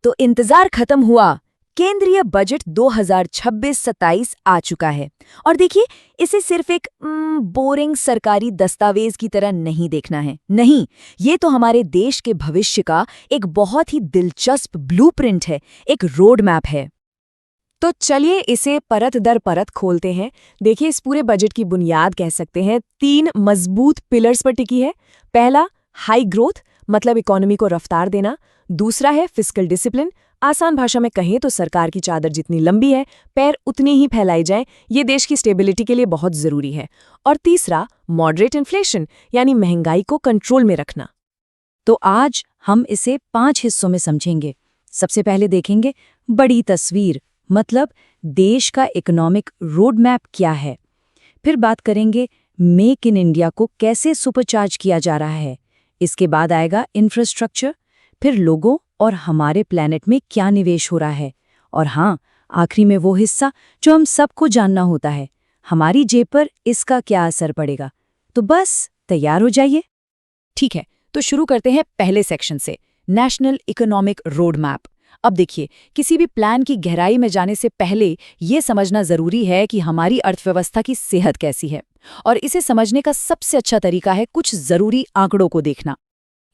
तो इंतजार खत्म हुआ। केंद्रीय बजट 2026-27 आ चुका है और देखिए, इसे सिर्फ एक बोरिंग सरकारी दस्तावेज की तरह नहीं देखना है। नहीं, ये तो हमारे देश के भविष्य का एक बहुत ही दिलचस्प ब्लूप्रिंट है, एक रोड मैप है। तो चलिए इसे परत दर परत खोलते हैं। देखिए, इस पूरे बजट की बुनियाद कह सकते हैं 3 मजबूत पिलर्स पर टिकी है। पहला, हाई ग्रोथ, मतलब इकोनॉमी को रफ्तार देना। दूसरा है फिस्कल डिसिप्लिन, आसान भाषा में कहें तो सरकार की चादर जितनी लंबी है, पैर उतने ही फैलाए जाएं। ये देश की स्टेबिलिटी के लिए बहुत जरूरी है। और तीसरा, मॉडरेट इन्फ्लेशन, यानी महंगाई को कंट्रोल में रखना। तो आज हम इसे 5 हिस्सों में समझेंगे। सबसे पहले देखेंगे बड़ी तस्वीर, मतलब देश का इकोनॉमिक रोड मैप क्या है। फिर बात करेंगे मेक इन इंडिया को कैसे सुपरचार्ज किया जा रहा है। इसके बाद आएगा इंफ्रास्ट्रक्चर, फिर लोगों और हमारे प्लैनेट में क्या निवेश हो रहा है। और हाँ, आखिरी में वो हिस्सा जो हम सबको जानना होता है, हमारी जेब पर इसका क्या असर पड़ेगा। तो बस तैयार हो जाइए। ठीक है, तो शुरू करते हैं पहले सेक्शन से, नेशनल इकोनॉमिक रोड मैप। अब देखिए, किसी भी प्लान की गहराई में जाने से पहले ये समझना जरूरी है कि हमारी अर्थव्यवस्था की सेहत कैसी है। और इसे समझने का सबसे अच्छा तरीका है कुछ जरूरी आंकड़ों को देखना।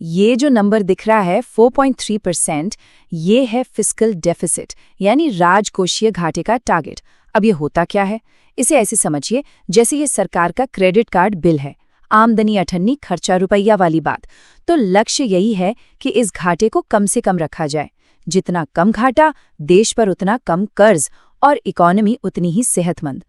ये जो नंबर दिख रहा है 4.3%, ये है फिस्कल डेफिसिट, यानी राजकोषीय घाटे का टारगेट। अब ये होता क्या है? इसे ऐसे समझिए जैसे ये सरकार का क्रेडिट कार्ड बिल है, आमदनी अठन्नी खर्चा रुपया वाली बात। तो लक्ष्य यही है कि इस घाटे को कम से कम रखा जाए। जितना कम घाटा, देश पर उतना कम कर्ज और इकोनॉमी उतनी ही सेहतमंद।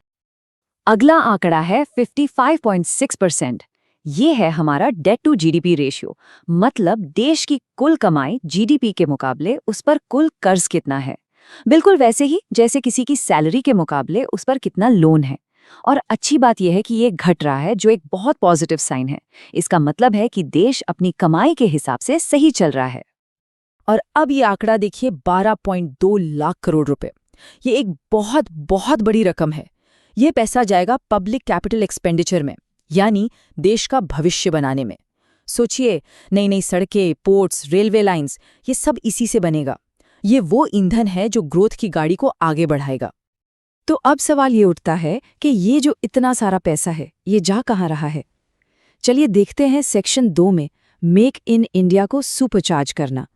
अगला आंकड़ा है 55.6%। ये है हमारा डेट टू जीडीपी रेशियो, मतलब देश की कुल कमाई जीडीपी के मुकाबले उस पर कुल कर्ज कितना है। बिल्कुल वैसे ही जैसे किसी की सैलरी के मुकाबले उस पर कितना लोन है। और अच्छी बात यह है कि ये घट रहा है, जो एक बहुत पॉजिटिव साइन है। इसका मतलब है कि देश अपनी कमाई के हिसाब से सही चल रहा है। और अब ये आंकड़ा देखिए 12.2 लाख करोड़ रुपए। ये एक बहुत बहुत बड़ी रकम है। ये पैसा जाएगा पब्लिक कैपिटल एक्सपेंडिचर में, यानी देश का भविष्य बनाने में। सोचिए, नई नई सड़कें, पोर्ट्स, रेलवे लाइंस, ये सब इसी से बनेगा। ये वो ईंधन है जो ग्रोथ की गाड़ी को आगे बढ़ाएगा। तो अब सवाल ये उठता है कि ये जो इतना सारा पैसा है, ये जा कहाँ रहा है? चलिए देखते हैं सेक्शन 2 में, मेक इन इंडिया को सुपरचार्ज करना।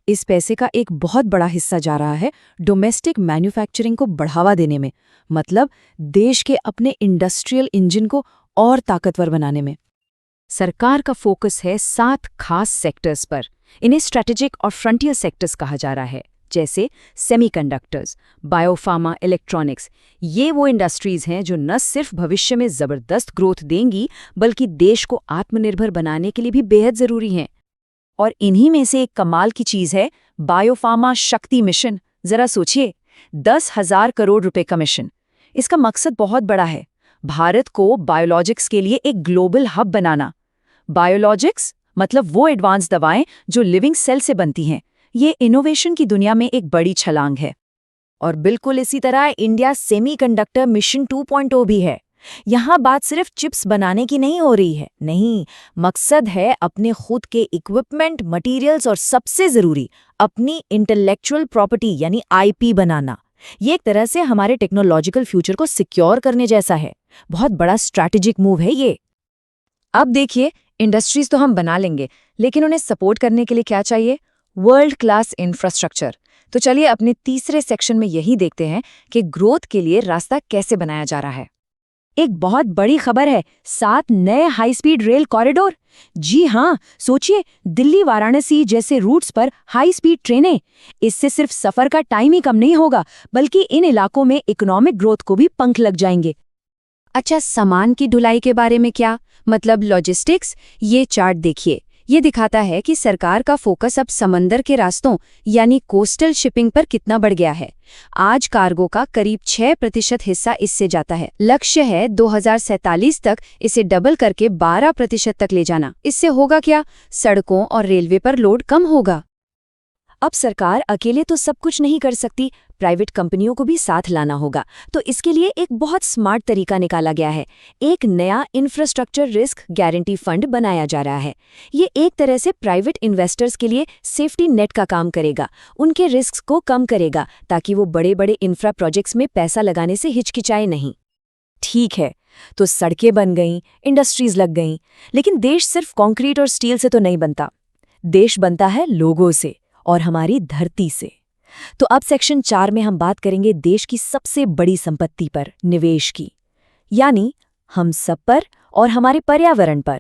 इस पैसे का एक बहुत बड़ा हिस्सा जा रहा है डोमेस्टिक मैन्युफैक्चरिंग को बढ़ावा देने में, मतलब देश के अपने इंडस्ट्रियल इंजन को और ताकतवर बनाने में। सरकार का फोकस है 7 खास सेक्टर्स पर। इन्हें स्ट्रेटेजिक और फ्रंटियर सेक्टर्स कहा जा रहा है, जैसे सेमीकंडक्टर्स, बायोफार्मा, इलेक्ट्रॉनिक्स। ये वो इंडस्ट्रीज हैं जो न सिर्फ भविष्य में जबरदस्त ग्रोथ देंगी, बल्कि देश को आत्मनिर्भर बनाने के लिए भी बेहद जरूरी हैं। और इन्हीं में से एक कमाल की चीज है बायोफार्मा शक्ति मिशन। जरा सोचिए, 10,000 करोड़ रुपए का मिशन। इसका मकसद बहुत बड़ा है, भारत को बायोलॉजिक्स के लिए एक ग्लोबल हब बनाना। बायोलॉजिक्स मतलब वो एडवांस दवाएं जो लिविंग सेल से बनती हैं। ये इनोवेशन की दुनिया में एक बड़ी छलांग है। और बिल्कुल इसी तरह इंडिया सेमीकंडक्टर मिशन 2.0 भी है। यहाँ बात सिर्फ चिप्स बनाने की नहीं हो रही है, नहीं, मकसद है अपने खुद के इक्विपमेंट, मटेरियल्स और सबसे जरूरी अपनी इंटेलेक्चुअल प्रॉपर्टी यानी आईपी बनाना। ये एक तरह से हमारे टेक्नोलॉजिकल फ्यूचर को सिक्योर करने जैसा है। बहुत बड़ा स्ट्रैटेजिक मूव है ये। अब देखिए, इंडस्ट्रीज तो हम बना लेंगे, लेकिन उन्हें सपोर्ट करने के लिए क्या चाहिए? World class infrastructure. तो चलिए अपने तीसरे सेक्शन में यही देखते हैं कि ग्रोथ के लिए रास्ता कैसे बनाया जा रहा है। एक बहुत बड़ी खबर है, 7 नए हाई स्पीड रेल कॉरिडोर। जी हाँ, सोचिए, दिल्ली वाराणसी जैसे रूट्स पर हाई स्पीड ट्रेनें। इससे सिर्फ सफर का टाइम ही कम नहीं होगा, बल्कि इन इलाकों में इकोनॉमिक ग्रोथ को भी पंख लग जाएंगे। अच्छा, सामान की ढुलाई के बारे में क्या, मतलब लॉजिस्टिक्स? ये चार्ट देखिए, ये दिखाता है कि सरकार का फोकस अब समंदर के रास्तों यानी कोस्टल शिपिंग पर कितना बढ़ गया है। आज कार्गो का करीब 6% हिस्सा इससे जाता है। लक्ष्य है 2047 तक इसे डबल करके 12% तक ले जाना। इससे होगा क्या? सड़कों और रेलवे पर लोड कम होगा। अब सरकार अकेले तो सब कुछ नहीं कर सकती, प्राइवेट कंपनियों को भी साथ लाना होगा। तो इसके लिए एक बहुत स्मार्ट तरीका निकाला गया है। एक नया इंफ्रास्ट्रक्चर रिस्क गारंटी फंड बनाया जा रहा है। ये एक तरह से प्राइवेट इन्वेस्टर्स के लिए सेफ्टी नेट का काम करेगा, उनके रिस्क को कम करेगा, ताकि वो बड़े बड़े इंफ्रा प्रोजेक्ट्स में पैसा लगाने से हिचकिचाए नहीं। ठीक है, तो सड़कें बन गईं, इंडस्ट्रीज लग गईं, लेकिन देश सिर्फ कंक्रीट और स्टील से तो नहीं बनता। देश बनता है लोगों से और हमारी धरती से। तो अब सेक्शन 4 में हम बात करेंगे देश की सबसे बड़ी संपत्ति पर, निवेश की, यानी हम सब पर और हमारे पर्यावरण पर।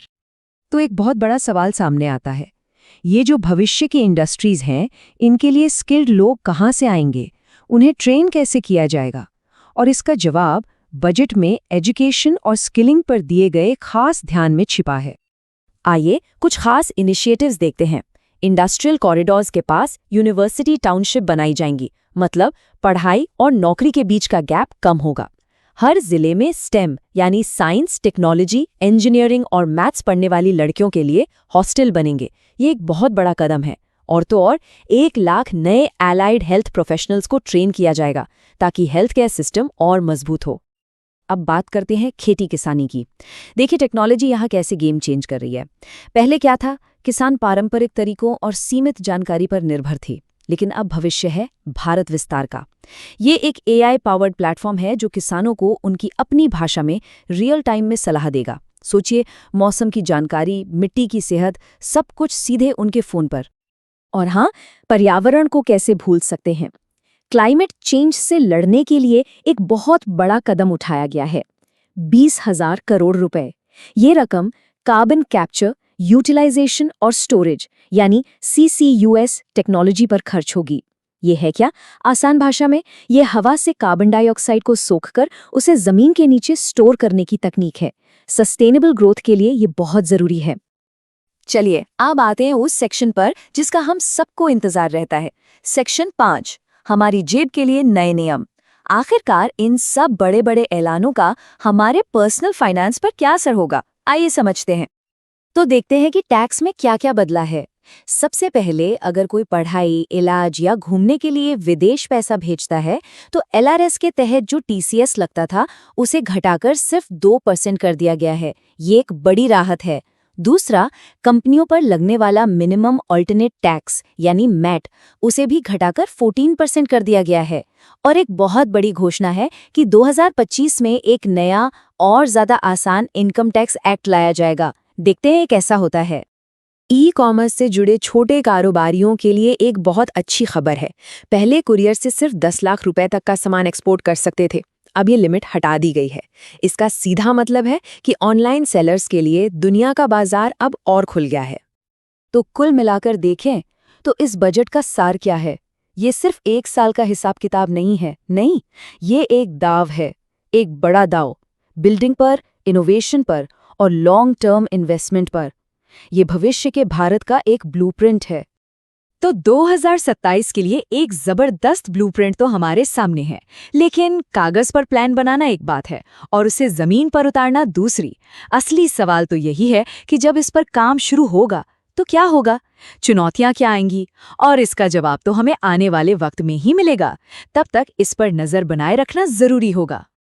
तो एक बहुत बड़ा सवाल सामने आता है, ये जो भविष्य की इंडस्ट्रीज हैं, इनके लिए स्किल्ड लोग कहाँ से आएंगे, उन्हें ट्रेन कैसे किया जाएगा? और इसका जवाब बजट में एजुकेशन और स्किलिंग पर दिए गए खास ध्यान में छिपा है। आइए कुछ खास इनिशिएटिव्स देखते हैं। इंडस्ट्रियल कॉरिडोर्स के पास यूनिवर्सिटी टाउनशिप बनाई जाएंगी, मतलब पढ़ाई और नौकरी के बीच का गैप कम होगा। हर जिले में स्टेम यानी साइंस, टेक्नोलॉजी, इंजीनियरिंग और मैथ्स पढ़ने वाली लड़कियों के लिए हॉस्टल बनेंगे। ये एक बहुत बड़ा कदम है। और तो और 1 लाख नए एलाइड हेल्थ प्रोफेशनल्स को ट्रेन किया जाएगा, ताकि हेल्थ केयर सिस्टम और मजबूत हो। अब बात करते हैं खेती किसानी की। देखिए टेक्नोलॉजी यहाँ कैसे गेम चेंज कर रही है। पहले क्या था, किसान पारंपरिक तरीकों और सीमित जानकारी पर निर्भर थे, लेकिन अब भविष्य है भारत विस्तार का। ये एक AI पावर्ड प्लेटफॉर्म है जो किसानों को उनकी अपनी भाषा में रियल टाइम में सलाह देगा। सोचिए, मौसम की जानकारी, मिट्टी की सेहत, सब कुछ सीधे उनके फोन पर। और हाँ, पर्यावरण को कैसे भूल सकते हैं। क्लाइमेट चेंज से लड़ने के लिए एक बहुत बड़ा कदम उठाया गया है, 20,000 करोड़ रुपए। ये रकम कार्बन कैप्चर, यूटिलाइजेशन और स्टोरेज यानी CCUS टेक्नोलॉजी पर खर्च होगी। ये है क्या? आसान भाषा में, ये हवा से कार्बन डाइऑक्साइड को सोखकर उसे जमीन के नीचे स्टोर करने की तकनीक है। सस्टेनेबल ग्रोथ के लिए ये बहुत जरूरी है। चलिए अब आते हैं उस सेक्शन पर जिसका हम सबको इंतजार रहता है, सेक्शन 5, हमारी जेब के लिए नए नियम। आखिरकार इन सब बड़े बड़े ऐलानों का हमारे पर्सनल फाइनेंस पर क्या असर होगा, आइए समझते हैं। तो देखते हैं कि टैक्स में क्या क्या बदला है। सबसे पहले, अगर कोई पढ़ाई, इलाज या घूमने के लिए विदेश पैसा भेजता है, तो LRS के तहत जो TCS लगता था, उसे घटाकर सिर्फ 2% कर दिया गया है। ये एक बड़ी राहत है। दूसरा, कंपनियों पर लगने वाला मिनिमम अल्टरनेट टैक्स यानी मैट, उसे भी घटाकर 14% कर दिया गया है। और एक बहुत बड़ी घोषणा है कि 2025 में एक नया और ज्यादा आसान इनकम टैक्स एक्ट लाया जाएगा। देखते हैं कैसा होता है। ई-कॉमर्स से जुड़े छोटे कारोबारियों के लिए एक बहुत अच्छी खबर है। पहले कुरियर से सिर्फ 10 लाख रुपए तक का सामान एक्सपोर्ट कर सकते थे, अब ये लिमिट हटा दी गई है। इसका सीधा मतलब है कि ऑनलाइन सेलर्स के लिए दुनिया का बाजार अब और खुल गया है। तो कुल मिलाकर देखें तो इस बजट का सार क्या है? ये सिर्फ 1 साल का हिसाब किताब नहीं है, नहीं, ये एक दाव है, एक बड़ा दाव, बिल्डिंग पर, इनोवेशन पर और लॉन्ग टर्म इन्वेस्टमेंट पर। ये भविष्य के भारत का एक ब्लूप्रिंट है। तो 2027 के लिए एक जबरदस्त ब्लूप्रिंट तो हमारे सामने है, लेकिन कागज पर प्लान बनाना एक बात है और उसे जमीन पर उतारना दूसरी। असली सवाल तो यही है कि जब इस पर काम शुरू होगा तो क्या होगा, चुनौतियां क्या आएंगी, और इसका जवाब तो हमें आने वाले वक्त में ही मिलेगा। तब तक इस पर नजर बनाए रखना जरूरी होगा।